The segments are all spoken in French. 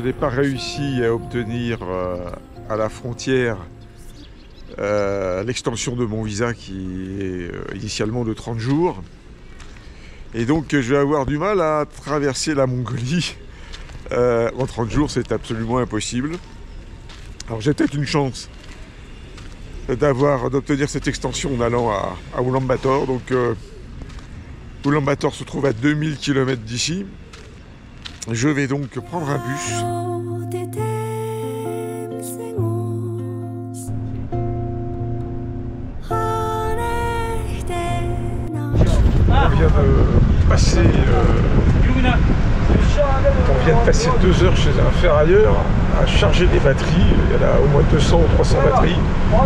Je n'ai pas réussi à obtenir à la frontière l'extension de mon visa qui est initialement de 30 jours. Et donc je vais avoir du mal à traverser la Mongolie. En 30 jours, c'est absolument impossible. Alors j'ai peut-être une chance d'obtenir cette extension en allant à Ulaanbaatar. Donc Ulaanbaatar se trouve à 2000 km d'ici. Je vais donc prendre un bus. On vient de passer 2 heures chez un ferrailleur à charger des batteries. Il y en a au moins 200 ou 300 batteries.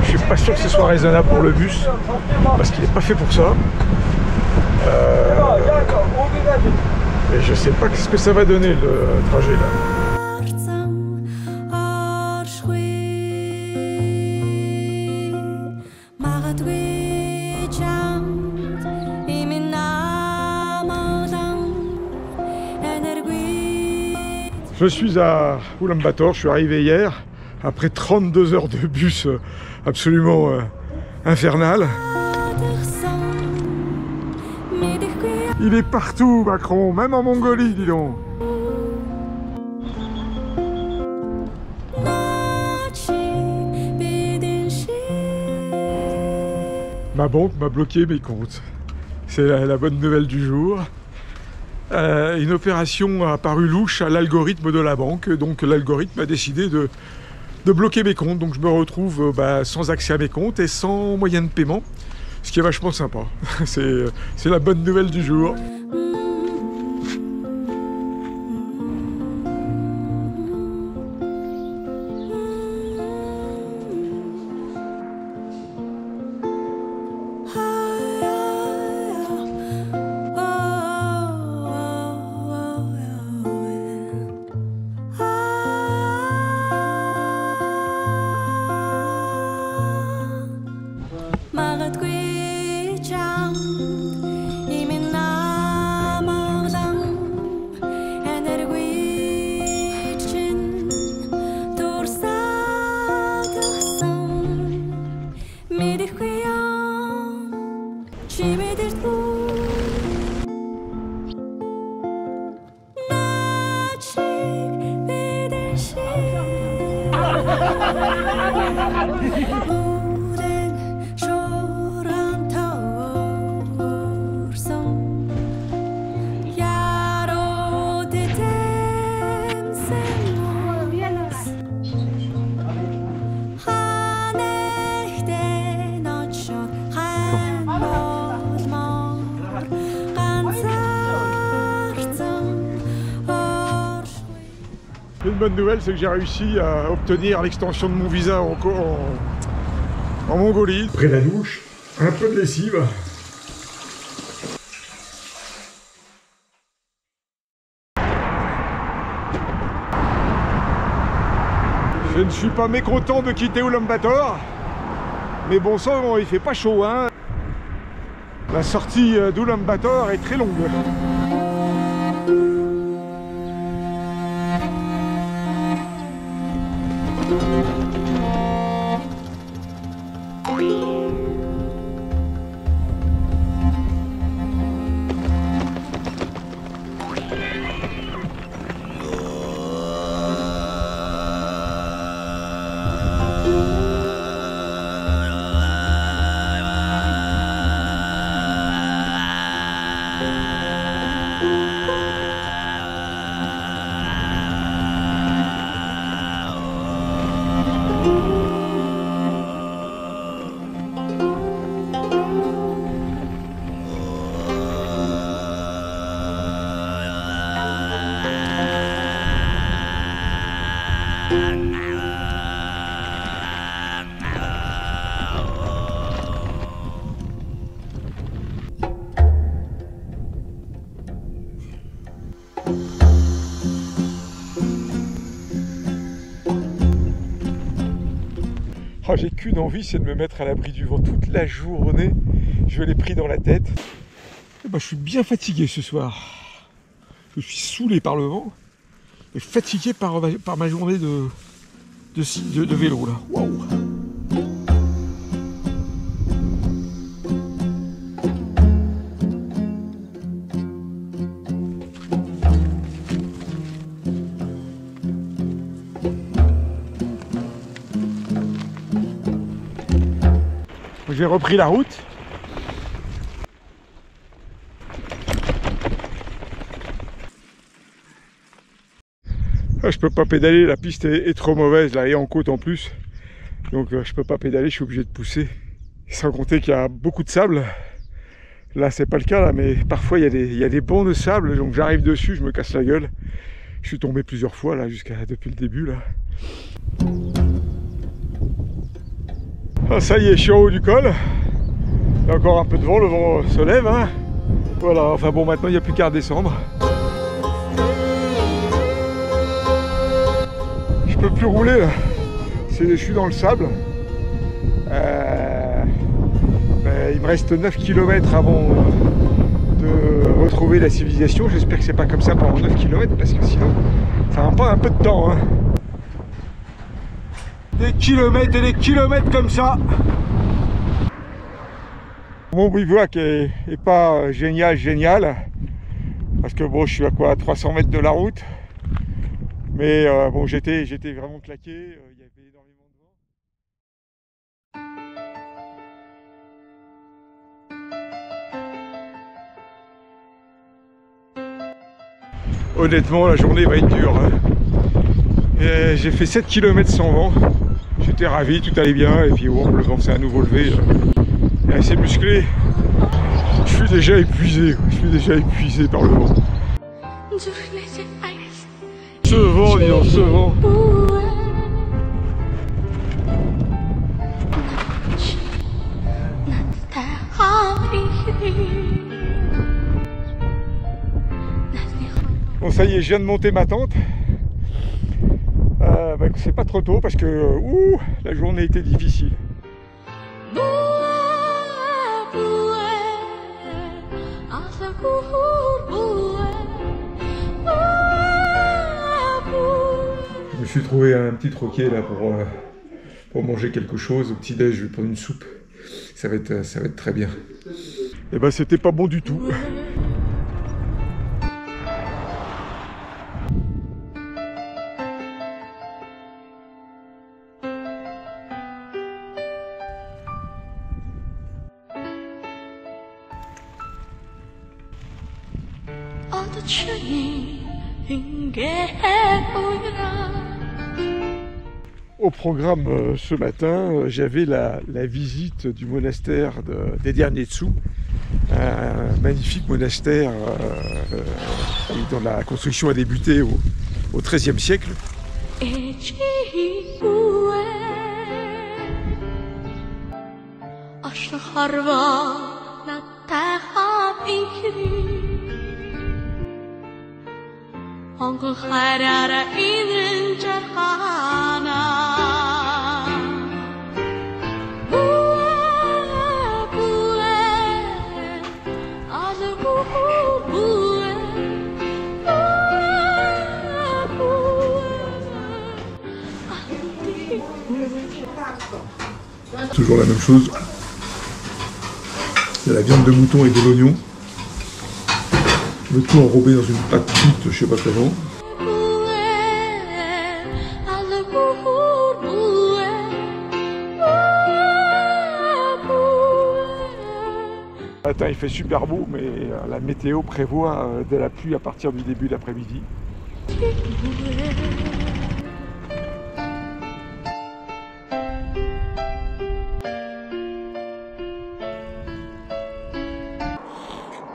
Je suis pas sûr que ce soit raisonnable pour le bus parce qu'il n'est pas fait pour ça. Et je sais pas ce que ça va donner le trajet là. Je suis à Ulaanbaatar, je suis arrivé hier, après 32 heures de bus absolument infernal. Il est partout, Macron, même en Mongolie, dis donc. Ma banque m'a bloqué mes comptes. C'est la bonne nouvelle du jour. Une opération a paru louche à l'algorithme de la banque, donc l'algorithme a décidé de bloquer mes comptes, donc je me retrouve sans accès à mes comptes et sans moyen de paiement, ce qui est vachement sympa. C'est la bonne nouvelle du jour. Une bonne nouvelle, c'est que j'ai réussi à obtenir l'extension de mon visa en Mongolie. Après la douche, un peu de lessive. Je ne suis pas mécontent de quitter Ulaanbaatar, mais bon sang, il fait pas chaud, hein. La sortie d'Ulaanbaatar est très longue. Oh, j'ai qu'une envie, c'est de me mettre à l'abri du vent toute la journée. Je l'ai pris dans la tête. Et ben, je suis bien fatigué ce soir. Je suis saoulé par le vent. et fatigué par ma journée de vélo là. Waouh. J'ai repris la route. Ah, je peux pas pédaler, la piste est trop mauvaise là et en côte en plus. Donc je peux pas pédaler, je suis obligé de pousser. Sans compter qu'il y a beaucoup de sable. Là c'est pas le cas là, mais parfois il y a des bancs de sable, donc j'arrive dessus, je me casse la gueule. Je suis tombé plusieurs fois là depuis le début là. Ah, ça y est, je suis en haut du col. Il y a encore un peu de vent, le vent se lève. Hein. Voilà, enfin bon, maintenant il n'y a plus qu'à redescendre. Je peux plus rouler là. Je suis dans le sable. Il me reste 9 km avant de retrouver la civilisation. J'espère que c'est pas comme ça pendant 9 km parce que sinon ça va prendre un peu de temps. Hein. Des kilomètres et des kilomètres comme ça. Mon bivouac est pas génial. Parce que bon, je suis à quoi, 300 mètres de la route. Mais bon, j'étais vraiment claqué. Il y avait énormément de vent. Honnêtement, la journée va être dure. Hein. J'ai fait 7 km sans vent. J'étais ravi, tout allait bien. Et puis bon, le vent s'est à nouveau levé. Il est assez musclé. Je suis déjà épuisé. Je suis déjà épuisé par le vent. Ce vent, dis donc, ce vent. Bon, ça y est, je viens de monter ma tente. C'est pas trop tôt parce que la journée était difficile. Je me suis trouvé un petit troquet là pour manger quelque chose. Au petit-déj, je vais prendre une soupe. Ça va être très bien. Et ben c'était pas bon du tout. Au programme ce matin, j'avais la visite du monastère des Derniers Dessous, un magnifique monastère dont la construction a débuté au XIIIe siècle. Toujours la même chose. Il y a la viande de mouton et de l'oignon. Le tout enrobé dans une pâte cuite, je sais pas comment. Attends, il fait super beau, mais la météo prévoit de la pluie à partir du début de l'après-midi.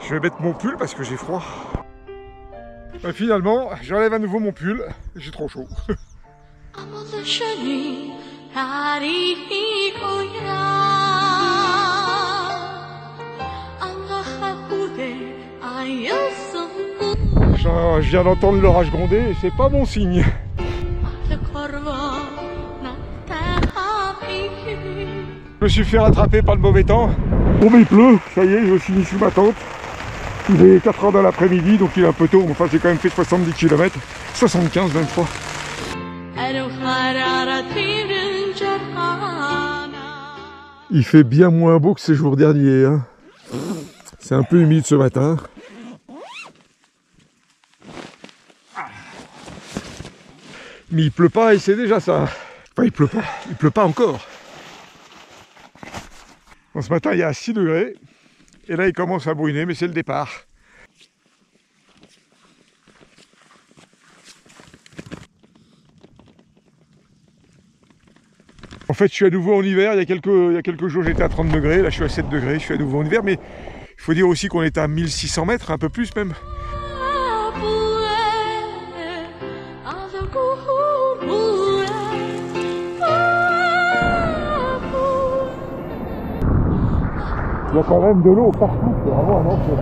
Je vais mettre mon pull parce que j'ai froid. Finalement, j'enlève à nouveau mon pull, j'ai trop chaud. Je viens d'entendre l'orage gronder et c'est pas bon signe. Je me suis fait rattraper par le mauvais temps. Bon mais il pleut, ça y est, je finis sous ma tente. Il est 4 h de l'après-midi, donc il est un peu tôt, enfin j'ai quand même fait 70 km. 75 23. Il fait bien moins beau que ces jours derniers, hein. C'est un peu humide ce matin. Mais il pleut pas et c'est déjà ça. Enfin, il pleut pas encore. Bon, ce matin il y a 6 degrés et là il commence à bruiner, mais c'est le départ. En fait, je suis à nouveau en hiver. Il y a quelques jours, j'étais à 30 degrés. Là, je suis à 7 degrés. Je suis à nouveau en hiver. Mais il faut dire aussi qu'on est à 1600 mètres, un peu plus même. Il y a quand même de l'eau partout. C'est vraiment un enfer.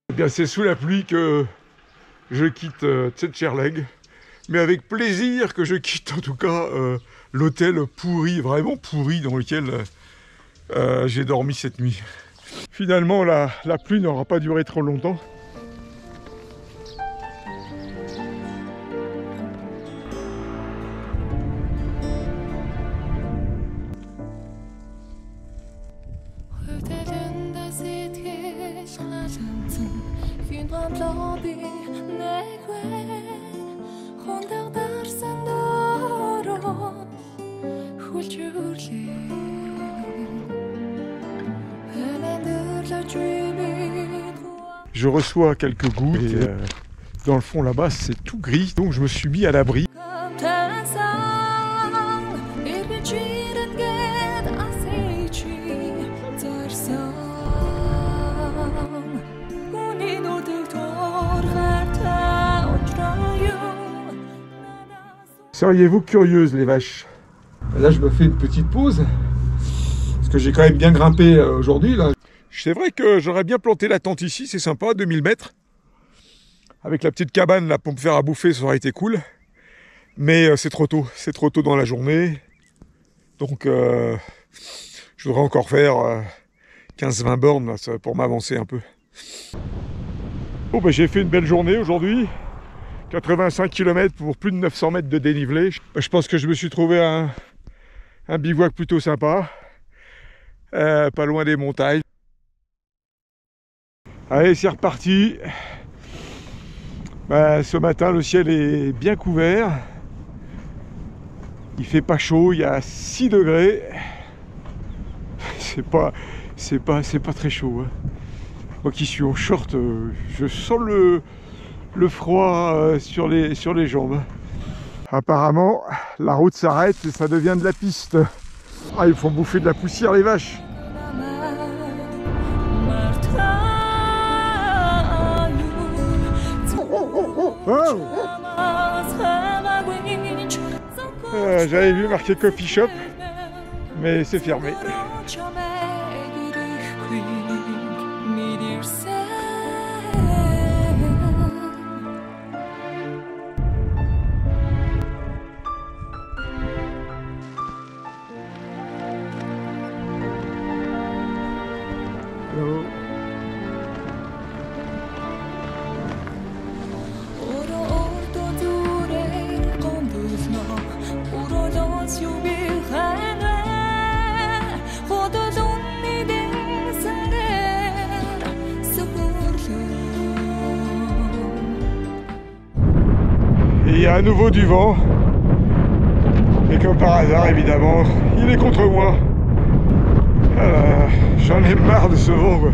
Eh bien, c'est sous la pluie que je quitte Tchetcherleg, mais avec plaisir que je quitte en tout cas l'hôtel pourri, vraiment pourri, dans lequel j'ai dormi cette nuit. Finalement, la pluie n'aura pas duré trop longtemps. Je reçois quelques gouttes et dans le fond là-bas c'est tout gris, donc je me suis mis à l'abri. Seriez-vous curieuse les vaches? Là je me fais une petite pause, parce que j'ai quand même bien grimpé aujourd'hui là. C'est vrai que j'aurais bien planté la tente ici, c'est sympa, 2000 mètres. Avec la petite cabane là pour me faire à bouffer, ça aurait été cool. Mais c'est trop tôt dans la journée. Donc je voudrais encore faire 15-20 bornes là, pour m'avancer un peu. Bon bah j'ai fait une belle journée aujourd'hui. 85 km pour plus de 900 mètres de dénivelé. Je pense que je me suis trouvé un bivouac plutôt sympa. Pas loin des montagnes. Allez, c'est reparti. Ce matin, le ciel est bien couvert. Il fait pas chaud, il y a 6 degrés. C'est pas très chaud, hein. Moi qui suis en short, je sens le froid sur les jambes. Apparemment, la route s'arrête et ça devient de la piste. Ah, ils font bouffer de la poussière les vaches. Oh. J'avais vu marqué coffee shop, mais c'est fermé. Hello. Il y a à nouveau du vent, et comme par hasard évidemment, il est contre moi. J'en ai marre de ce vent quoi.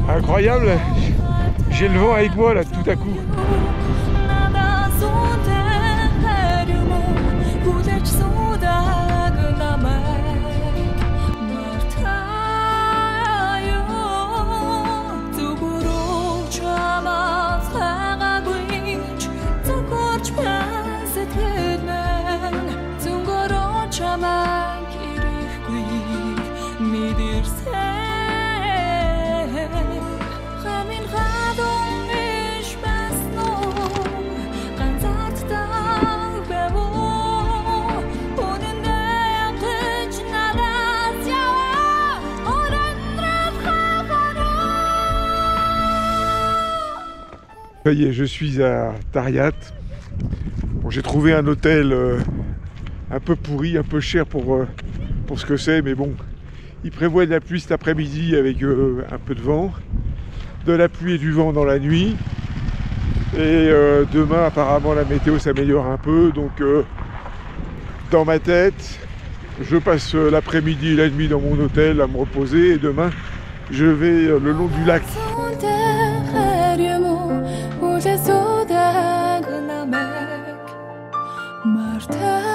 Incroyable, j'ai le vent avec moi là tout à coup. Ça y est, je suis à Tariat. Bon, j'ai trouvé un hôtel un peu pourri, un peu cher pour ce que c'est, mais bon, il prévoit de la pluie cet après-midi avec un peu de vent, de la pluie et du vent dans la nuit. Et demain, apparemment, la météo s'améliore un peu, donc dans ma tête, je passe l'après-midi et la nuit dans mon hôtel à me reposer, et demain, je vais le long du lac. Marta